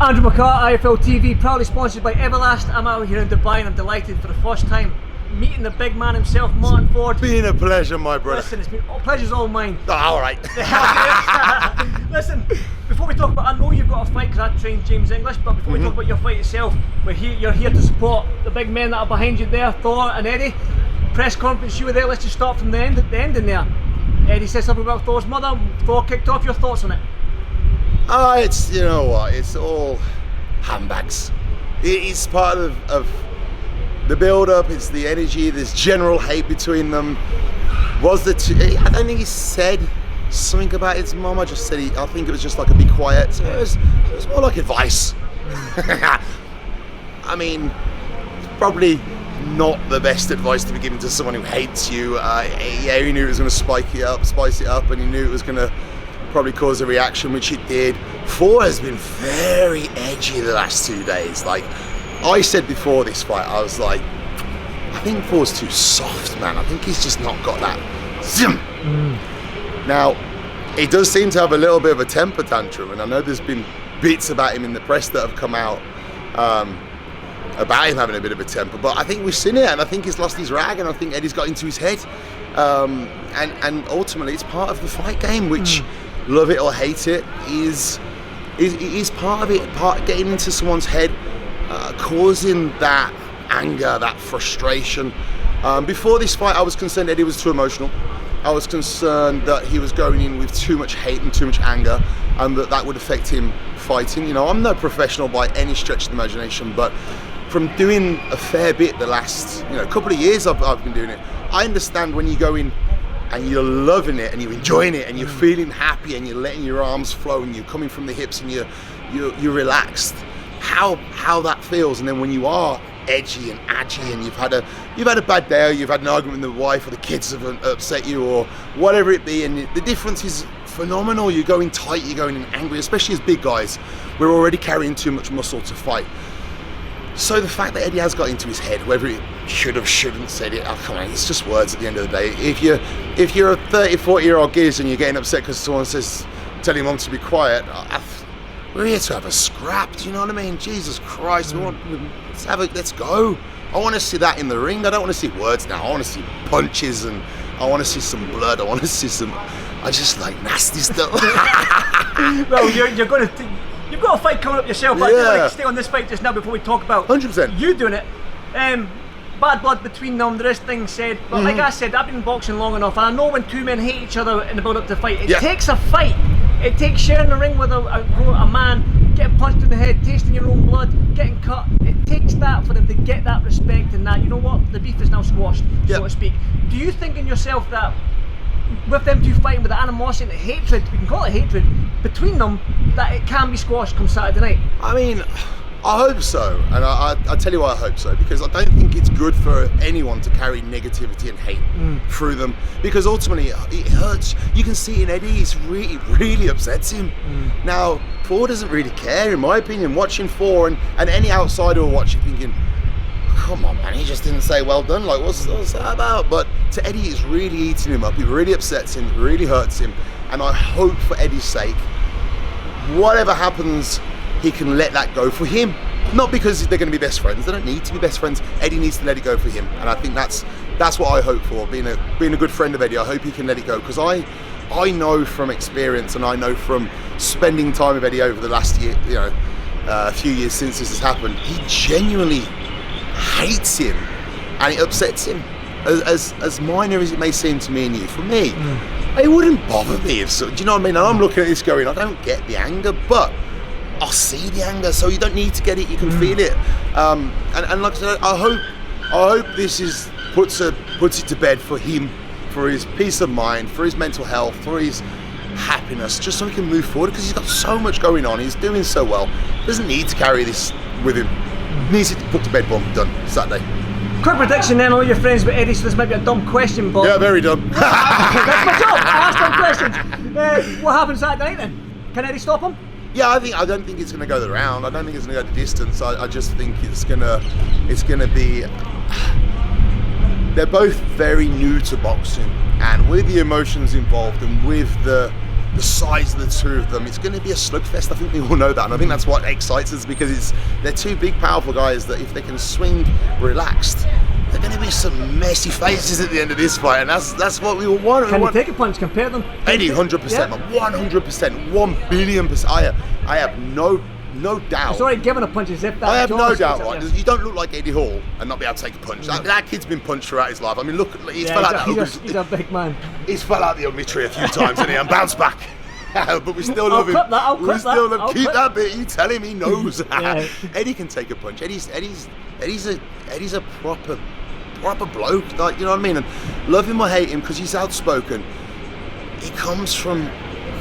Andrew McCART, IFL TV, proudly sponsored by Everlast. I'm out here in Dubai and I'm delighted for the first time meeting the big man himself, Martyn Ford. It's been a pleasure, my brother. Listen, pleasure's all mine. Oh, all right. Listen, before we talk about, I know you've got a fight because I trained James English, but before we talk about your fight itself, you're here to support the big men that are behind you there, Thor and Eddie. Press conference, you were there. Let's just start from the ending there. Eddie said something about Thor's mother. Thor kicked off. Your thoughts on it? It's, you know what, it's all handbags. It's part of the build-up, it's the energy, there's general hate between them. I don't think he said something about his mum, I think it was just like a be quiet. So it was more like advice. I mean, probably not the best advice to be given to someone who hates you. He knew it was going to spice it up, and he knew it was going to probably cause a reaction, which it did. Thor has been very edgy the last 2 days. Like I said before this fight, I was like, I think Thor's too soft, man. I think he's just not got that zim. Now, he does seem to have a little bit of a temper tantrum, and I know there's been bits about him in the press that have come out about him having a bit of a temper, but I think we've seen it, and I think he's lost his rag, and I think Eddie's got into his head, and ultimately it's part of the fight game, which love it or hate it is part of it, part of getting into someone's head, causing that anger, that frustration. Before this fight, I was concerned Eddie was too emotional. I was concerned that he was going in with too much hate and too much anger, and that would affect him fighting. You know, I'm no professional by any stretch of the imagination, but from doing a fair bit the last couple of years I've been doing it, I understand when you go in and you're loving it and you're enjoying it and you're feeling happy and you're letting your arms flow and you're coming from the hips and you're relaxed, how that feels. And then when you are edgy and aggy and you've had a bad day, or you've had an argument with the wife, or the kids have upset you, or whatever it be, and the difference is phenomenal. You're going tight, you're going in angry, especially as big guys. We're already carrying too much muscle to fight. So the fact that Eddie has got into his head, whether he shouldn't said it, come on, it's just words at the end of the day. If you're a 30, 40-year-old geezer and you're getting upset because someone says, tell your mum to be quiet, we're here to have a scrap, do you know what I mean? Jesus Christ, let's go. I want to see that in the ring. I don't want to see words now. I want to see punches, and I want to see some blood. I just like nasty stuff. Well, you've got a fight coming up yourself, but I'd like to stay on this fight just now before we talk about 100%. You doing it. Bad blood between them, there is things said, but like I said, I've been in boxing long enough, and I know when two men hate each other in the build up to the fight, it takes a fight. It takes sharing the ring with a man, getting punched in the head, tasting your own blood, getting cut. It takes that for them to get that respect and that, you know what, the beef is now squashed, so to speak. Do you think in yourself that with them two fighting with the animosity and the hatred, we can call it hatred, between them, that it can be squashed come Saturday night? I mean, I hope so, and I tell you why I hope so, because I don't think it's good for anyone to carry negativity and hate through them, because ultimately it hurts. You can see in Eddie, it really upsets him. Now, Thor doesn't really care, in my opinion. Watching Thor and any outsider will watch it thinking, come on man, he just didn't say well done, like what's that about? But to Eddie, it's really eating him up, it really upsets him, it really hurts him, and I hope for Eddie's sake, whatever happens, he can let that go for him. Not because they're going to be best friends. They don't need to be best friends. Eddie needs to let it go for him, and I think that's what I hope for. Being a good friend of Eddie, I hope he can let it go, because I know from experience, and I know from spending time with Eddie over the last year, a few years since this has happened, he genuinely hates him, and it upsets him. As minor as it may seem to me and you, for me, it wouldn't bother me if so. Do you know what I mean? And I'm looking at this going, I don't get the anger, but I see the anger, so you don't need to get it, you can feel it. And like I said, I hope this puts it to bed for him, for his peace of mind, for his mental health, for his happiness, just so he can move forward, because he's got so much going on, he's doing so well. Doesn't need to carry this with him. Needs it to put to bed, boom, done, Saturday. Quick prediction then, all your friends with Eddie, so this might be a dumb question, but... Yeah, very dumb. That's my job, I ask dumb questions. What happens Saturday night then? Can Eddie stop him? Yeah, I don't think it's going to go the round. I don't think it's going to go the distance. I just think it's going to be. They're both very new to boxing, and with the emotions involved, and with the the size of the two of them. It's going to be a slugfest. I think we all know that, and I think that's what excites us, because they're two big, powerful guys that if they can swing relaxed, there are going to be some messy faces at the end of this fight, and that's what we all want. Can they take a punch? Compare them? Eddie, 100%, man, 100%, 1,000,000,000%. I have no doubt. It's alright giving a punch as if that. I have no doubt, right? You don't look like Eddie Hall and not be able to take a punch. That kid's been punched throughout his life. I mean, look, he's fell out that ugly. He's a big man. He's fell out the ugly tree a few times, and bounced back. But we still love him. We still love him. Keep that bit. You tell him he knows. Eddie can take a punch. Eddie's a proper bloke. Like, you know what I mean? And love him or hate him because he's outspoken. He comes from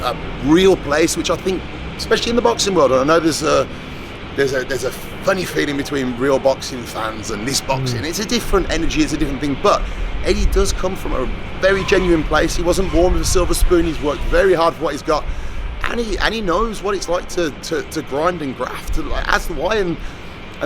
a real place, which I think, especially in the boxing world, and I know there's a funny feeling between real boxing fans and this boxing. It's a different energy, it's a different thing, but Eddie does come from a very genuine place. He wasn't born with a silver spoon. He's worked very hard for what he's got, and he knows what it's like to grind and graft, as do I, and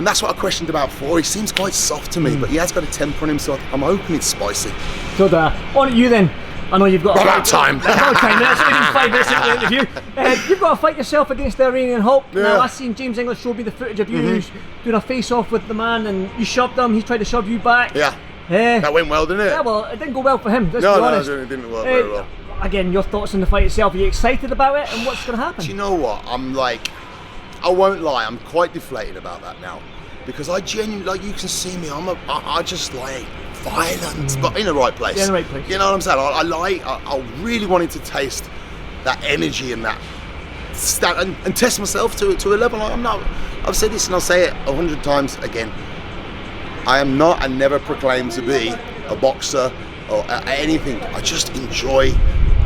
that's what I questioned about Thor. He seems quite soft to me, but he has got a temper on him, so I'm hoping it's spicy. So on to you then. I know you've got about time. About time. That's only 5 minutes into the interview. You've got to fight yourself against the Iranian Hulk. Yeah. Now, I seen James English show me the footage of you doing a face-off with the man, and you shoved him. He's tried to shove you back. Yeah. That went well, didn't it? Yeah, well, it didn't go well for him. Let's be honest. No, it didn't work very well. Again, your thoughts on the fight itself. Are you excited about it, and what's going to happen? Do you know what? I won't lie. I'm quite deflated about that now, because I genuinely, you can see me. I just like violence, but in the right place. Yeah, in the right place. You know what I'm saying? I really wanted to taste that energy and that and test myself to a level. I've said this and I'll say it 100 times again. I am not and never proclaimed to be a boxer or anything. I just enjoy,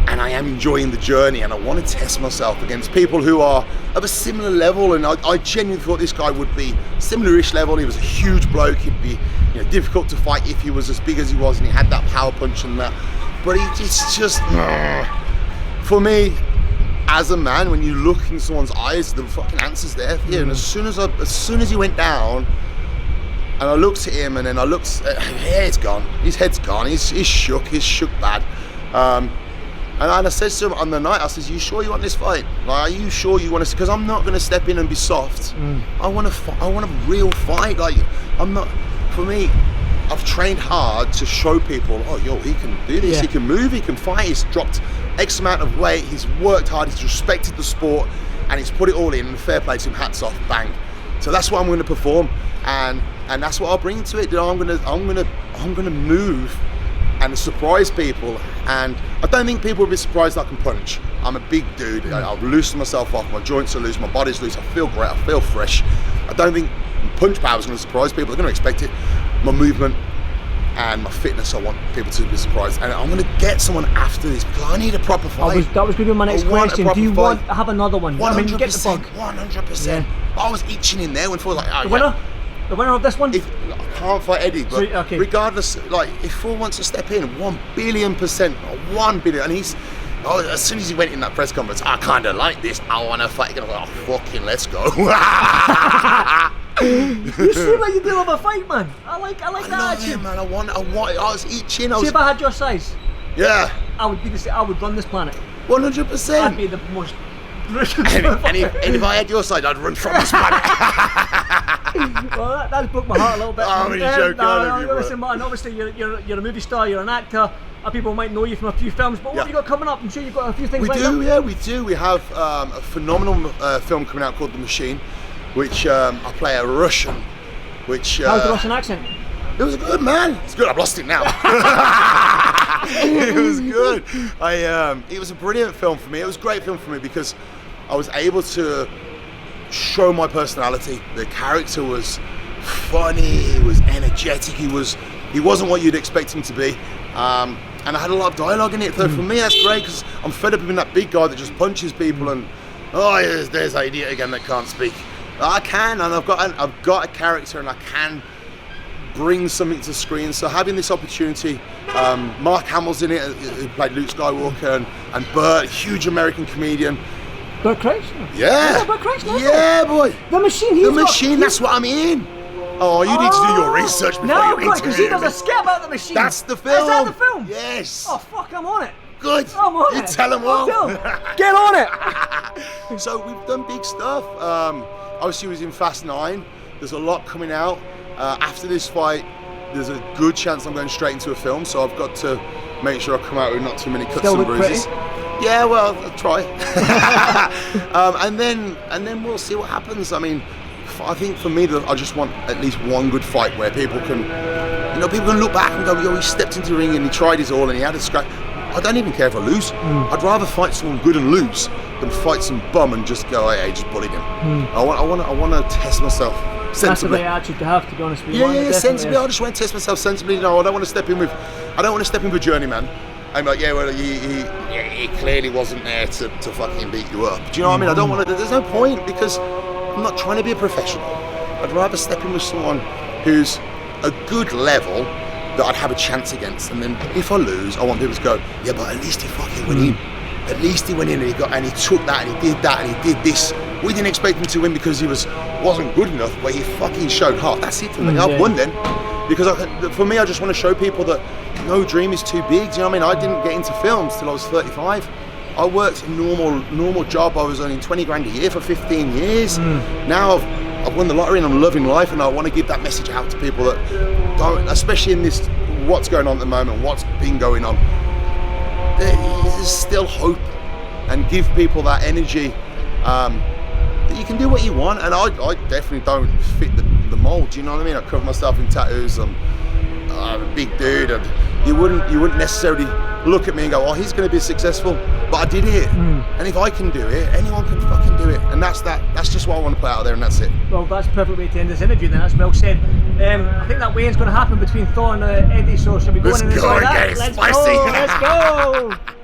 and I am enjoying the journey, and I want to test myself against people who are of a similar level, and I genuinely thought this guy would be similar-ish level. He was a huge bloke. He'd be difficult to fight if he was as big as he was and he had that power punch and that. But it's just, for me, as a man, when you look in someone's eyes, the fucking answer's there for you. And as soon as he went down, and I looked at him, and then I looked, it's gone. His head's gone. He's shook. He's shook bad. And I said to him on the night, I said, "You sure you want this fight? Like, are you sure you want to?" Because I'm not going to step in and be soft. I want a real fight. Like, I'm not. For me, I've trained hard to show people, oh, yo, he can do this. Yeah. He can move. He can fight. He's dropped X amount of weight. He's worked hard. He's respected the sport, and he's put it all in. And fair play to him. Hats off. Bang. So that's what I'm going to perform, and that's what I'll bring to it. I'm gonna move and surprise people, and I don't think people will be surprised I can punch. I'm a big dude. I've loosened myself off. My joints are loose. My body's loose. I feel great. I feel fresh. I don't think punch power is going to surprise people. They're going to expect it. My movement and my fitness, I want people to be surprised, and I'm going to get someone after this because I need a proper fight. That was going to be my next question. Do you want to have another one? 100%. I mean, you get the bug. 100%. Yeah. I was itching in there when Thor was like, the winner? The winner of this one? I can't fight Eddie, but regardless, like, if Thor wants to step in, 1,000,000,000%, 1 billion, and he's, as soon as he went in that press conference, I kind of like this, I want to fight. I was like, oh, fucking let's go. You seem like you do love a fight, man. I like that attitude. Man, I was itching. See, if I had your size, yeah, I would be the same. I would run this planet. 100%. I'd be the most. and if I had your side, I'd run from this planet. Well, that broke my heart a little bit. Oh, you're joking. Listen, man, obviously you're a movie star, you're an actor. People might know you from a few films, but what have you got coming up? I'm sure you've got a few things. We do. We have a phenomenal film coming out called The Machine, which I play a Russian. How's the Russian accent? It was good, man. It's good. I've lost it now. It was good. It was a brilliant film for me. It was a great film for me because I was able to show my personality. The character was funny. He was energetic. He wasn't what you'd expect him to be. And I had a lot of dialogue in it. So for me, that's great because I'm fed up of being that big guy that just punches people and there's that idiot again that can't speak. I can, and I've got a character, and I can bring something to screen. So having this opportunity, Mark Hamill's in it, who played Luke Skywalker, and Bert, huge American comedian. Bert Kreischer? Yeah. Bert Kreischer, yeah, boy. The Machine. That's what I'm in. Oh, you need to do your research before you interview me. Because he does a skit about The Machine. That's the film. Is that the film? Yes. Oh, fuck, I'm on it. Good. I'm on You it. tell them all. Get on it. So we've done big stuff. Obviously, he was in Fast 9. There's a lot coming out. After this fight, there's a good chance I'm going straight into a film. So I've got to make sure I come out with not too many cuts and bruises. Yeah, well, I'll try. and then we'll see what happens. I mean, I think for me, I just want at least one good fight where people can, people can look back and go, yo, he stepped into the ring and he tried his all and he had a scratch. I don't even care if I lose. I'd rather fight someone good and lose than fight some bum and just go, hey, just bullied him. I want to test myself sensibly. That's the right attitude to have, to be honest with you. Yeah, sensibly. I just want to test myself sensibly. I don't want to step in with journeyman. I'm like, yeah, well, he clearly wasn't there to fucking beat you up. Do you know what I mean? I don't want to. There's no point because I'm not trying to be a professional. I'd rather step in with someone who's a good level that I'd have a chance against, and then if I lose, I want people to go, yeah, but at least he fucking went in. At least he went in and he took that and he did that and he did this. We didn't expect him to win because he wasn't good enough, but he fucking showed heart. That's it for me. I've won then. Because for me, I just want to show people that no dream is too big. Do you know what I mean? I didn't get into films till I was 35. I worked a normal job. I was earning 20 grand a year for 15 years. Now I've won the lottery and I'm loving life, and I want to give that message out to people that don't, especially in this, what's going on at the moment, what's been going on. There's still hope, and give people that energy that you can do what you want. And I definitely don't fit the mold. You know what I mean? I cover myself in tattoos. I'm a big dude, and you wouldn't necessarily look at me and go, oh, he's going to be successful, but I did it. And if I can do it, anyone can fucking do it. And that's just what I want to put out there, and that's it. Well, that's a perfect way to end this interview then. That's well said. I think that weigh-in's going to happen between Thor and Eddie, so should we go in and enjoy that? Let's go. Let's go.